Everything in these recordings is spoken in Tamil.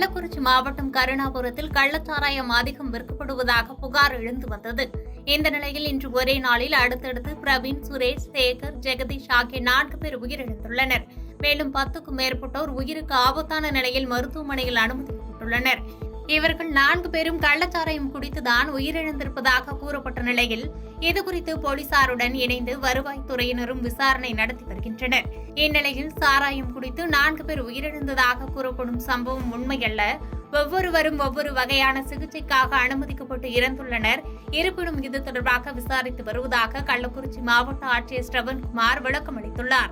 கள்ளக்குறிச்சி மாவட்டம் கருணாபுரத்தில் கள்ளச்சாராயம் அதிகம் விற்கப்படுவதாக புகார் எழுந்து வந்தது. இந்த நிலையில் இன்று ஒரே நாளில் அடுத்தடுத்து பிரவீன், சுரேஷ், சேகர், ஜெகதீஷ் ஆகிய 4 பேர் உயிரிழந்துள்ளனர். மேலும் 10க்கும் மேற்பட்டோர் உயிருக்கு ஆபத்தான நிலையில் மருத்துவமனையில் அனுமதிக்கப்பட்டுள்ளனர். இவர்கள் 4 பேரும் கள்ளச்சாராயம் குடித்துதான் உயிரிழந்திருப்பதாக கூறப்பட்ட நிலையில் இதுகுறித்து போலீசாருடன் இணைந்து வருவாய்த்துறையினரும் விசாரணை நடத்தி வருகின்றனர். இந்நிலையில் சாராயம் குடித்து 4 பேர் உயிரிழந்ததாக கூறப்படும் சம்பவம் உண்மையல்ல. ஒவ்வொருவரும் ஒவ்வொரு வகையான சிகிச்சைக்காக அனுமதிக்கப்பட்டு இறந்துள்ளனர். இருப்பினும் இது தொடர்பாக விசாரித்து வருவதாக கள்ளக்குறிச்சி மாவட்ட ஆட்சியர் ஸ்ரவன்குமார் விளக்கம் அளித்துள்ளார்.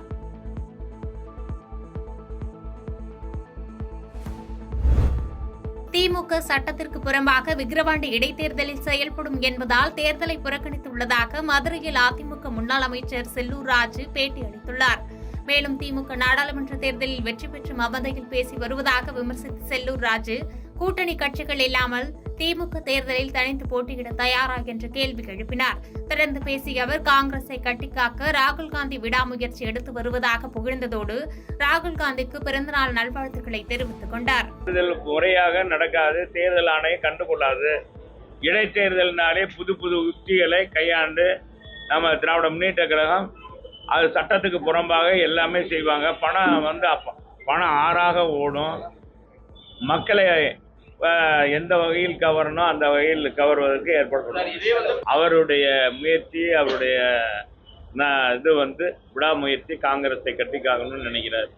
திமுக சட்டத்திற்கு புறம்பாக விக்கிரவாண்டி இடைத்தேர்தலில் செயல்படும் என்பதால் தேர்தலை புறக்கணித்துள்ளதாக மதுரையில் அதிமுக முன்னாள் அமைச்சர் செல்லூர் ராஜு பேட்டி அளித்துள்ளார். மேலும் திமுக நாடாளுமன்ற தேர்தலில் வெற்றி பெற்று மமதையில் பேசி வருவதாக விமர்சித்த செல்லூர் ராஜு, கூட்டணி கட்சிகள் இல்லாமல் திமுக தேர்தலில் தனித்து போட்டியிட தயாரா என்று கேள்வி எழுப்பினார். தொடர்ந்து பேசிய அவர், காங்கிரஸை கட்டிக்காக்க ராகுல் காந்தி விடாமுயற்சி எடுத்து வருவதாக புகழ்ந்ததோடு ராகுல் காந்திக்கு பிறந்தநாள் நல்வாழ்த்துக்களை தெரிவித்துக் கொண்டார். முறையாக நடக்காது, தேர்தல் ஆணையம் கண்டுகொள்ளாது. இடைத்தேர்தலினாலே புது புது யுக்திகளை கையாண்டு நம்ம திராவிட முன்னேற்ற கழகம் அது சட்டத்துக்கு புறம்பாக எல்லாமே செய்வாங்க. பணம் ஆறாக ஓடும். மக்களை எந்த வகையில் கவரணும் அந்த வகையில் கவர்வதற்கு ஏற்படுத்தணும். அவருடைய முயற்சி, அவருடைய விடாமுயற்சி காங்கிரஸை கட்டிக்காகணும்னு நினைக்கிறார்.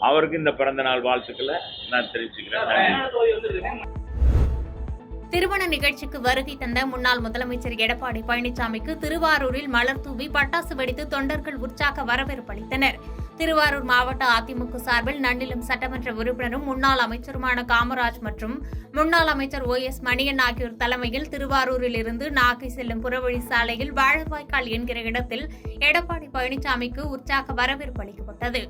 அவருக்கு இந்த பிறந்த நாள் வாழ்த்துக்களை நான் தெரிவிச்சுக்கிறேன். திருமண நிகழ்ச்சிக்கு வருகை தந்த முன்னாள் முதலமைச்சர் எடப்பாடி பழனிசாமிக்கு திருவாரூரில் மலர் தூவி பட்டாசு வெடித்து தொண்டர்கள் உற்சாக வரவேற்பு அளித்தனர். திருவாரூர் மாவட்ட அதிமுக சார்பில் நன்னிலம் சட்டமன்ற உறுப்பினரும் முன்னாள் அமைச்சருமான காமராஜ் மற்றும் முன்னாள் அமைச்சர் OS மணியன் ஆகியோர் தலைமையில் திருவாரூரில் இருந்து நாகை செல்லும் புறவழி சாலையில் வாழவாய்க்கால் என்கிற இடத்தில் எடப்பாடி பழனிசாமிக்கு உற்சாக வரவேற்பு அளிக்கப்பட்டது.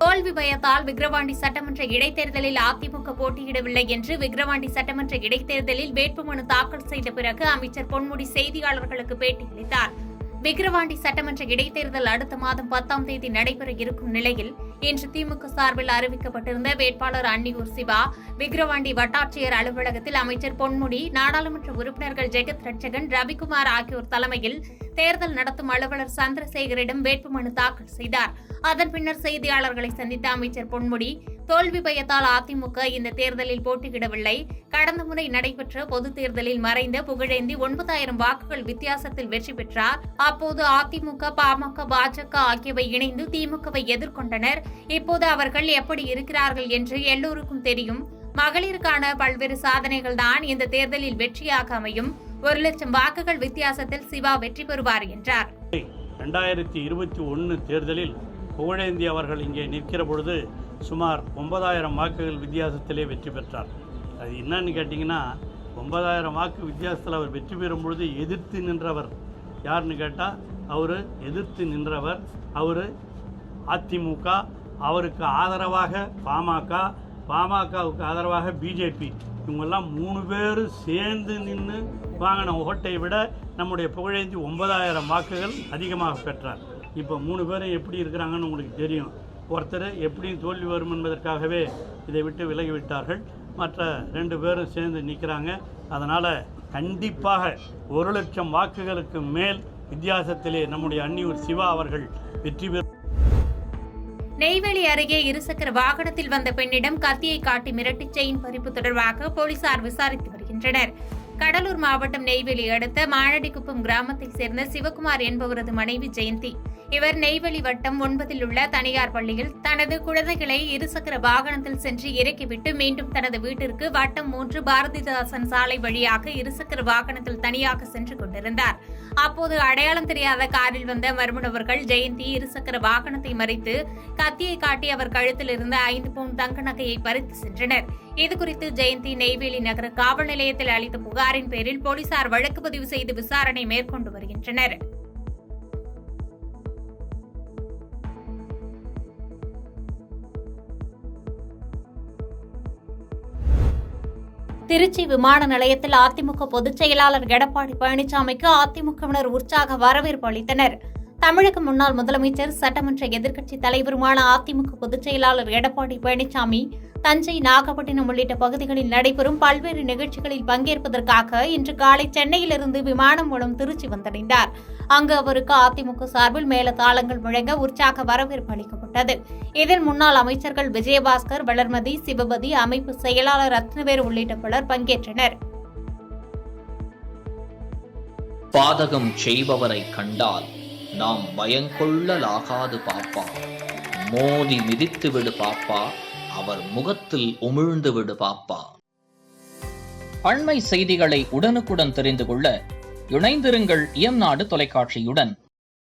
தோல்வி பயத்தால் விக்கிரவாண்டி சட்டமன்ற இடைத்தேர்தலில் அதிமுக போட்டியிடவில்லை என்று விக்கிரவாண்டி சட்டமன்ற இடைத்தேர்தலில் வேட்புமனு தாக்கல் செய்த பிறகு அமைச்சர் பொன்முடி செய்தியாளர்களுக்கு பேட்டியளித்தார். விக்கிரவாண்டி சட்டமன்ற இடைத்தேர்தல் அடுத்த மாதம் 10ஆம் தேதி நடைபெற இருக்கும் நிலையில் இன்று திமுக சார்பில் அறிவிக்கப்பட்டிருந்த வேட்பாளர் அன்னியூர் சிவா, விக்கிரவாண்டி வட்டாட்சியர் அலுவலகத்தில் அமைச்சர் பொன்முடி, நாடாளுமன்ற உறுப்பினர்கள் ஜெகத் ரட்சகன், ரவிக்குமார் ஆகியோர் தலைமையில் தேர்தல் நடத்தும் அலுவலர் சந்திரசேகரிடம் வேட்புமனு தாக்கல் செய்தார். அதன் பின்னர் செய்தியாளர்களை சந்தித்த அமைச்சர் பொன்முடி, தோல்வி பயத்தால் அதிமுக இந்த தேர்தலில் போட்டியிடவில்லை. கடந்த முறை நடைபெற்ற பொதுத் தேர்தலில் மறைந்த புகழேந்தி 9000 வாக்குகள் வித்தியாசத்தில் வெற்றி பெற்றார். அப்போது அதிமுக, பாமக, பாஜக ஆகியவை இணைந்து திமுகவை எதிர்கொண்டனர். இப்போது அவர்கள் எப்படி இருக்கிறார்கள் என்று எல்லோருக்கும் தெரியும். மகளிருக்கான பல்வேறு சாதனைகள் தான் இந்த தேர்தலில் வெற்றியாக அமையும். 1 லட்சம் வாக்குகள் வித்தியாசத்தில் சிவா வெற்றி பெறுவார் என்றார். 2021 தேர்தலில் புகழேந்தி அவர்கள் இங்கே நிற்கிற பொழுது சுமார் 9000 வாக்குகள் வித்தியாசத்திலே வெற்றி பெற்றார். அது என்னன்னு கேட்டிங்கன்னா, 9000 வாக்கு வித்தியாசத்தில் அவர் வெற்றி பெறும் பொழுது எதிர்த்து நின்றவர் யாருன்னு கேட்டால், எதிர்த்து நின்றவர் அதிமுக, அவருக்கு ஆதரவாக பாமக, பாமகவுக்கு ஆதரவாக பிஜேபி, இவங்கெல்லாம் 3 பேர் சேர்ந்து நின்று வாங்கின ஓட்டை விட நம்முடைய புகழேந்தி 9000 வாக்குகள் அதிகமாக பெற்றார். இப்போ 3 பேரும் எப்படி இருக்கிறாங்கன்னு உங்களுக்கு தெரியும். ஒருத்தர் எப்படியும் தோல்வி வரும் என்பதற்காகவே இதை விட்டு விலகிவிட்டார்கள். மற்ற 2 பேரும் சேர்ந்து நிற்கிறாங்க. அதனால் கண்டிப்பாக 1 லட்சம் வாக்குகளுக்கு மேல் வித்தியாசத்திலே நம்முடைய அன்னியூர் சிவா அவர்கள் வெற்றி பெறும். நெய்வேலி அருகே இருசக்கர வாகனத்தில் வந்த பெண்ணிடம் கத்தியை காட்டி மிரட்டி செயின் பறிப்பு தொடர்பாக போலீசார் விசாரித்து வருகின்றனர். கடலூர் மாவட்டம் நெய்வேலி அடுத்த மானடிக்குப்பம் கிராமத்தைச் சேர்ந்த சிவகுமார் என்பவரது மனைவி ஜெயந்தி. இவர் நெய்வேலி வட்டம் 9 உள்ள தனியார் பள்ளியில் தனது குழந்தைகளை இருசக்கர வாகனத்தில் சென்று இறக்கிவிட்டு மீண்டும் தனது வீட்டிற்கு வட்டம் 3 பாரதிதாசன் சாலை வழியாக இருசக்கர வாகனத்தில் தனியாக சென்று கொண்டிருந்தார். அப்போது அடையாளம் தெரியாத காரில் வந்த மர்ம நபர்கள் ஜெயந்தி இருசக்கர வாகனத்தை மறித்து கத்தியை காட்டி அவர் கழுத்தில் இருந்த 5 பவுன் தங்க நகையை பறித்து சென்றனர். இதுகுறித்து ஜெயந்தி நெய்வேலி நகர காவல் நிலையத்தில் அளித்த புகாரின் பேரில் போலீசார் வழக்கு பதிவு செய்து விசாரணை மேற்கொண்டு வருகின்றனர். திருச்சி விமான நிலையத்தில் அதிமுக பொதுச் செயலாளர் எடப்பாடி பழனிசாமிக்கு அதிமுகவினர் உற்சாக வரவேற்பு அளித்தனர். தமிழக முன்னாள் முதலமைச்சர் சட்டமன்ற எதிர்க்கட்சித் தலைவருமான அதிமுக பொதுச் செயலாளர் எடப்பாடி பழனிசாமி தஞ்சை, நாகப்பட்டினம் உள்ளிட்ட பகுதிகளில் நடைபெறும் பல்வேறு நிகழ்ச்சிகளில் பங்கேற்பதற்காக இன்று காலை சென்னையிலிருந்து விமானம் மூலம் திருச்சி வந்தடைந்தார். அங்கு அவருக்கு அதிமுக சார்பில் மேளதாளங்கள் முழங்க உற்சாக வரவேற்பு அளிக்கப்பட்டது. இதில் முன்னாள் அமைச்சர்கள் விஜயபாஸ்கர், வளர்மதி, சிவபதி, அமைப்பு செயலாளர் ரத்னவேல் உள்ளிட்ட பலர் பங்கேற்றனர். பாதகம் செய்பவரை கண்டால் நாம் பயங்கொள்ளலாகாது பாப்பா, மோதி மிதித்து விடு பாப்பா, அவர் முகத்தில் உமிழ்ந்து விடு பாப்பா. அண்மை செய்திகளை உடனுக்குடன் தெரிந்து கொள்ள இணைந்திருங்கள் இயம்நாடு தொலைக்காட்சியுடன்.